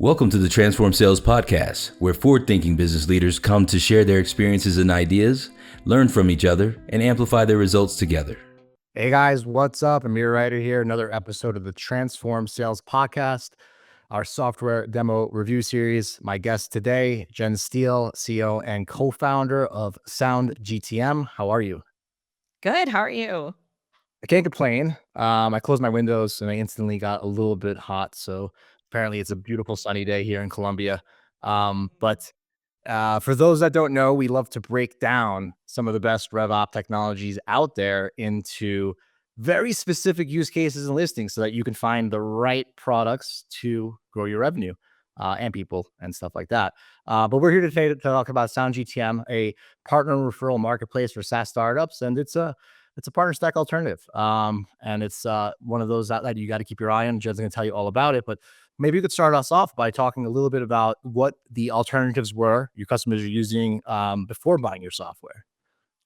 Welcome to the Transform Sales Podcast, where forward-thinking business leaders come to share their experiences and ideas, learn from each other, and amplify their results together. Hey guys, what's up? Amir Ryder here. Another episode of the Transform Sales Podcast, our software demo review series. My guest today, Jen Steele, CEO and co-founder of SoundGTM. How are you? Good. How are you? I can't complain. I closed my windows and I instantly got a little bit hot. So apparently it's a beautiful sunny day here in Colombia. But for those that don't know, we love to break down some of the best RevOps technologies out there into very specific use cases and listings so that you can find the right products to grow your revenue and people and stuff like that. But we're here today to talk about SoundGTM, a partner referral marketplace for SaaS startups, and it's a partner stack alternative. And it's one of those that you got to keep your eye on. Jen's going to tell you all about it, but maybe you could start us off by talking a little bit about what the alternatives were your customers are using before buying your software.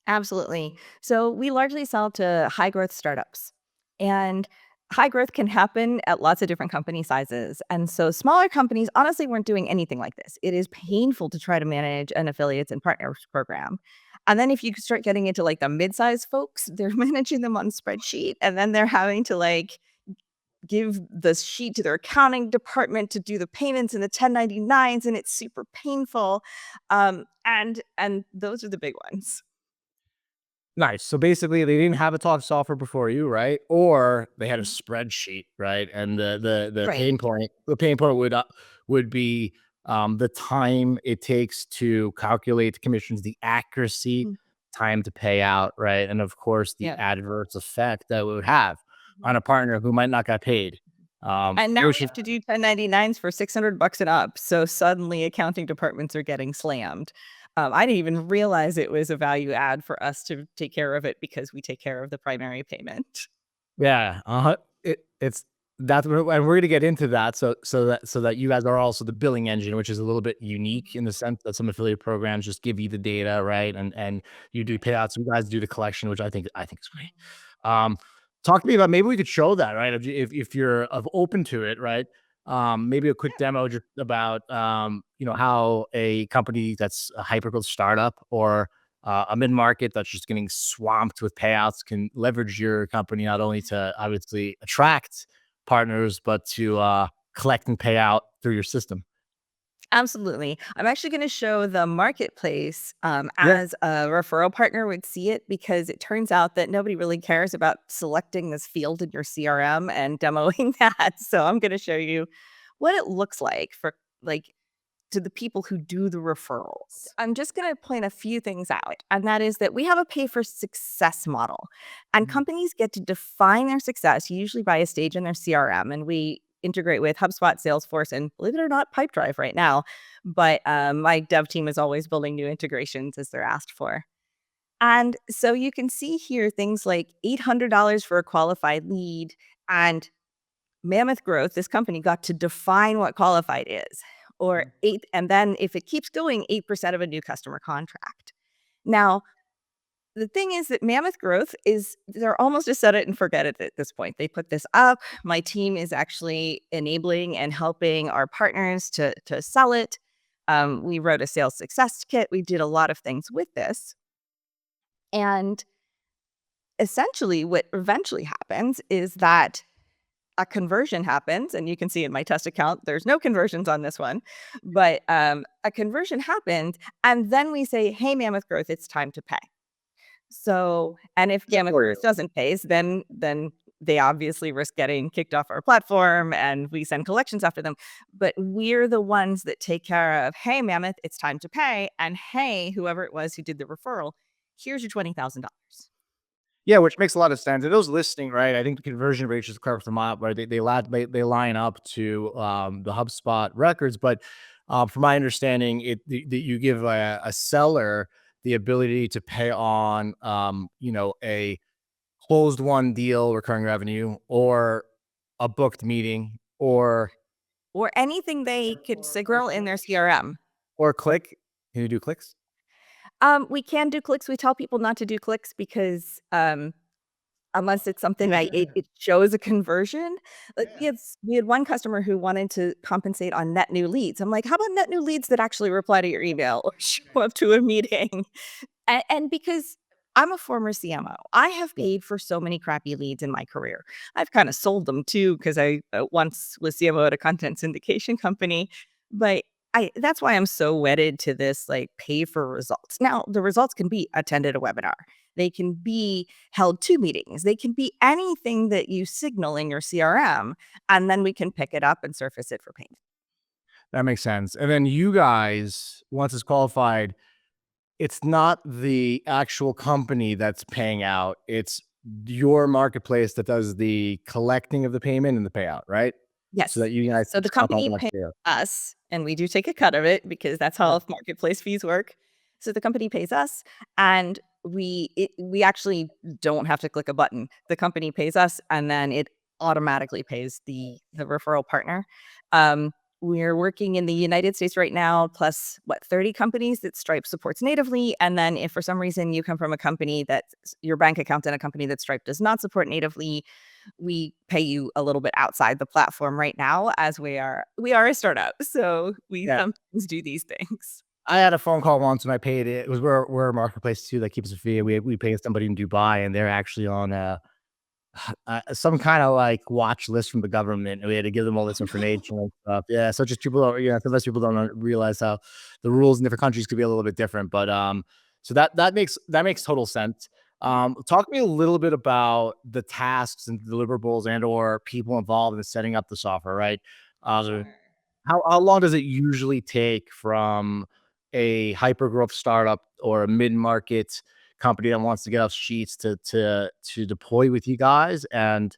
Absolutely. So we largely sell to high growth startups, and high growth can happen at lots of different company sizes. And so smaller companies honestly weren't doing anything like this. It is painful to try to manage an affiliates and partners program. And then if you start getting into like the mid-sized folks, they're managing them on spreadsheet, and then they're having to like give the sheet to their accounting department to do the payments and the 1099s, and it's super painful. And those are the big ones. Nice. So basically, they didn't have a talk software before you, right? Or they had a spreadsheet, right? And the Right. pain point would be the time it takes to calculate the commissions, the accuracy, Mm. time to pay out, right? And of course, the Yeah. adverse effect that it would have on a partner who might not get paid. And now Which we is have to do 1099s for $600 and up. So suddenly accounting departments are getting slammed. I didn't even realize it was a value add for us to take care of it because we take care of the primary payment. Yeah, it's that's and we're gonna get into that. So that you guys are also the billing engine, which is a little bit unique in the sense that some affiliate programs just give you the data, right? And you do payouts. You guys do the collection, which I think is great. Um, Talk to me about maybe we could show that, right? If you're open to it, right? Maybe a quick demo just about how a company that's a hyper growth startup or a mid-market that's just getting swamped with payouts can leverage your company not only to obviously attract partners, but to collect and pay out through your system. Absolutely. I'm actually going to show the marketplace Yeah. as a referral partner would see it, because it turns out that nobody really cares about selecting this field in your CRM and demoing that. So I'm going to show you what it looks like for like to the people who do the referrals. I'm just going to point a few things out, and that is that we have a pay for success model, and companies get to define their success usually by a stage in their CRM, and we integrate with HubSpot, Salesforce, and believe it or not, Pipedrive right now. But my dev team is always building new integrations as they're asked for. And so you can see here things like $800 for a qualified lead, and Mammoth Growth, this company got to define what qualified is, or eight, and then if it keeps going, 8% of a new customer contract. Now, the thing is that Mammoth Growth they're almost a set it and forget it at this point. They put this up. My team is actually enabling and helping our partners to sell it. We wrote a sales success kit. We did a lot of things with this. And essentially what eventually happens is that a conversion happens, and you can see in my test account, there's no conversions on this one, but a conversion happened, and then we say, hey, Mammoth Growth, it's time to pay. So, and if Mammoth Growth doesn't pay, then they obviously risk getting kicked off our platform, and we send collections after them. But we're the ones that take care of, hey, Mammoth, it's time to pay, and hey, whoever it was who did the referral, here's your $20,000. Yeah, which makes a lot of sense. And those listening, right? I think the conversion rates just cover them up, right? They line up to the HubSpot records, but from my understanding, you give a seller the ability to pay on a closed one deal recurring revenue or a booked meeting or Or anything they could signal in their CRM. click. Can you do clicks? We can do clicks. We tell people not to do clicks because unless it's something like it shows a conversion. Like we had one customer who wanted to compensate on net new leads. I'm like, how about net new leads that actually reply to your email or show up to a meeting? And because I'm a former CMO, I have paid for so many crappy leads in my career. I've kind of sold them too because I once was CMO at a content syndication company, but that's why I'm so wedded to this like pay for results. Now, the results can be attended a webinar. They can be held 2 meetings. They can be anything that you signal in your CRM, and then we can pick it up and surface it for payment. That makes sense. And then you guys, once it's qualified, it's not the actual company that's paying out. It's your marketplace that does the collecting of the payment and the payout, right? Yes. So that you guys So the stop on company that pays payout. us, and we do take a cut of it because that's how marketplace fees work. So the company pays us, and we actually don't have to click a button. The company pays us, and then it automatically pays the referral partner. We're working in the United States right now, plus 30 companies that Stripe supports natively. And then if for some reason you come from a company that your bank account in a company that Stripe does not support natively, we pay you a little bit outside the platform right now, as we are a startup. So we sometimes do these things. I had a phone call once and I paid it. It was we're a marketplace too that keeps a fee. We pay somebody in Dubai and they're actually on some kind of like watch list from the government. And we had to give them all this information and stuff. Yeah. So just people don't, sometimes people don't realize how the rules in different countries could be a little bit different. But so that makes total sense. Talk to me a little bit about the tasks and deliverables and or people involved in setting up the software, right? Sure. How long does it usually take from a hyper growth startup or a mid-market company that wants to get off sheets to deploy with you guys and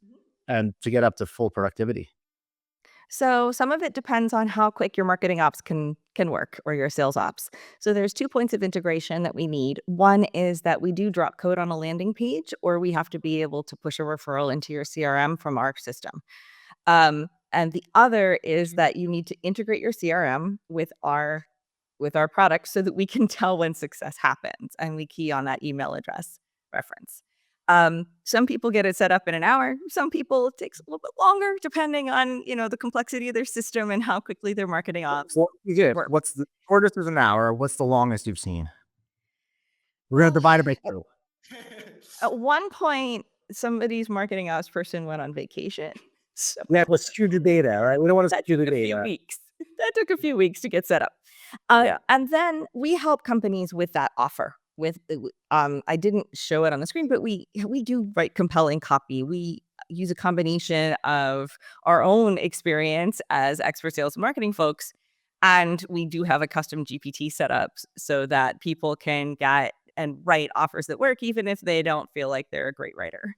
to get up to full productivity? So some of it depends on how quick your marketing ops can work, or your sales ops. So there's 2 points of integration that we need. One is that we do drop code on a landing page, or we have to be able to push a referral into your CRM from our system. And the other is that you need to integrate your CRM with our product so that we can tell when success happens, and we key on that email address reference. Some people get it set up in an hour. Some people it takes a little bit longer, depending on the complexity of their system and how quickly their marketing ops Well, you get work. what's the shortest is an hour? What's the longest you've seen? We're gonna divide it by two. At one point, somebody's marketing ops person went on vacation. So Yeah, let's skew the data, all right? We don't want to that skew the took a few data. weeks. That took a few weeks to get set up. And then we help companies with that offer. I didn't show it on the screen, but we do write compelling copy. We use a combination of our own experience as expert sales and marketing folks, and we do have a custom GPT set up so that people can get and write offers that work, even if they don't feel like they're a great writer.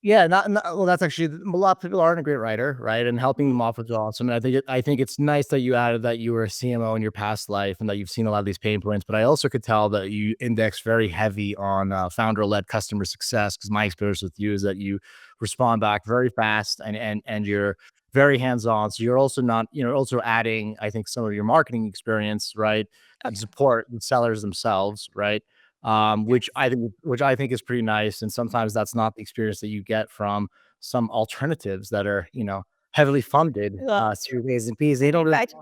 Yeah, well, that's actually a lot of people aren't a great writer, right? And helping them off is awesome. And I think it's nice that you added that you were a CMO in your past life and that you've seen a lot of these pain points. But I also could tell that you index very heavy on founder-led customer success, because my experience with you is that you respond back very fast and you're very hands-on. So you're also not, also adding, I think, some of your marketing experience, right? To support the sellers themselves, right? Which I think is pretty nice. And sometimes that's not the experience that you get from some alternatives that are, heavily funded through A's and B's. They don't really Right.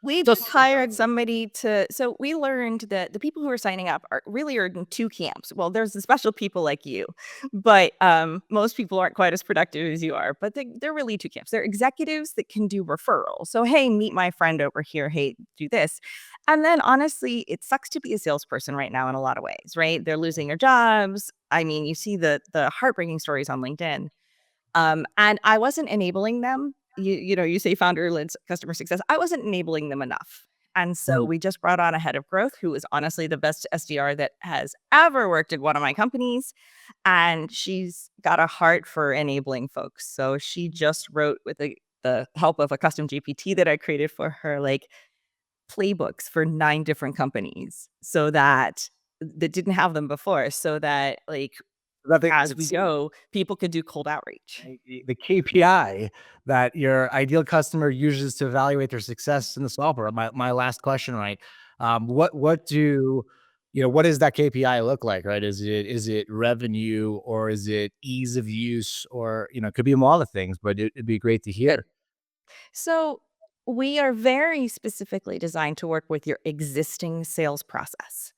We just hired somebody so we learned that the people who are signing up are in 2 camps. Well, there's the special people like you, but most people aren't quite as productive as you are. But they're really 2 camps. They're executives that can do referrals. So, hey, meet my friend over here. Hey, do this. And then honestly, it sucks to be a salesperson right now in a lot of ways, right? They're losing their jobs. I mean, you see the heartbreaking stories on LinkedIn. And I wasn't enabling them. You say founder-led customer success. I wasn't enabling them enough. And so we just brought on a head of growth who is honestly the best SDR that has ever worked at one of my companies. And she's got a heart for enabling folks. So she just wrote with the help of a custom GPT that I created for her, like playbooks for 9 different companies that didn't have them before, so that as we go, people could do cold outreach. the KPI that your ideal customer uses to evaluate their success in the software. My last question, right? What do what does that KPI look like, right? Is it revenue, or is it ease of use, or, it could be a lot of things, but it'd be great to hear. So we are very specifically designed to work with your existing sales process.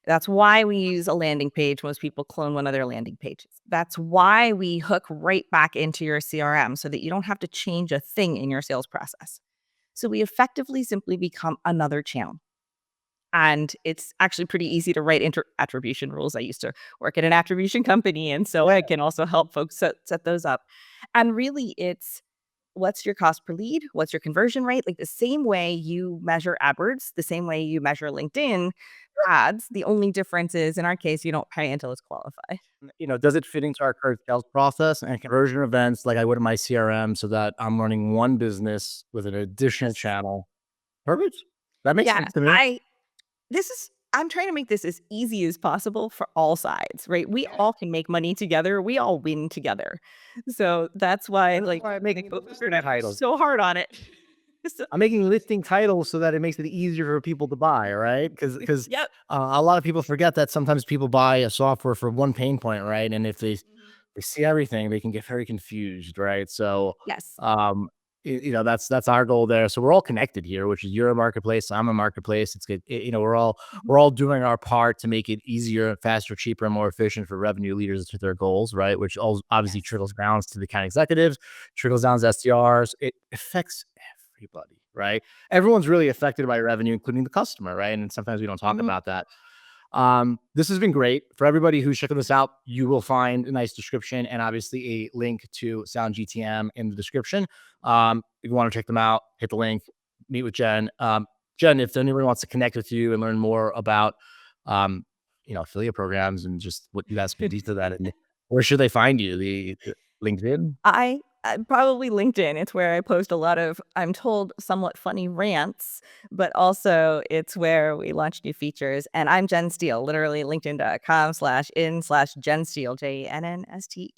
That's why we use a landing page. Most people clone one of their landing pages. That's why we hook right back into your CRM so that you don't have to change a thing in your sales process. So we effectively simply become another channel. And it's actually pretty easy to write attribution rules. I used to work at an attribution company, and so I can also help folks set those up. And really, it's what's your cost per lead? What's your conversion rate? Like the same way you measure AdWords, the same way you measure LinkedIn ads. The only difference is in our case, you don't pay until it's qualified. Does it fit into our current sales process and conversion events like I would in my CRM, so that I'm running one business with an additional channel? Perfect. That makes Yeah, sense to me. I'm trying to make this as easy as possible for all sides, right? We all can make money together. We all win together. So that's why I'm making internet titles. so hard on it. So, I'm making listing titles so that it makes it easier for people to buy, right? Because yep. a lot of people forget that sometimes people buy a software for one pain point, right? And if they see everything, they can get very confused, right? So, Yes. that's our goal there. So we're all connected here, which is you're a marketplace, I'm a marketplace. It's good. We're Mhm. all doing our part to make it easier, faster, cheaper, and more efficient for revenue leaders to their goals, right? Which obviously Yes. trickles down to the account executives, trickles down to SDRs. It affects everybody, right? Everyone's really affected by revenue, including the customer, right? And sometimes we don't talk Mhm. about that. This has been great. For everybody who's checking this out, you will find a nice description and obviously a link to SoundGTM in the description. If you want to check them out, hit the link, meet with Jen. Jen, if anyone wants to connect with you and learn more about, affiliate programs and just what you guys can do to that, and where should they find you? The LinkedIn? I probably LinkedIn. It's where I post a lot of, I'm told, somewhat funny rants, but also it's where we launch new features. And I'm Jen Steele, literally linkedin.com/in/Jen Steele, JENNSTEELE.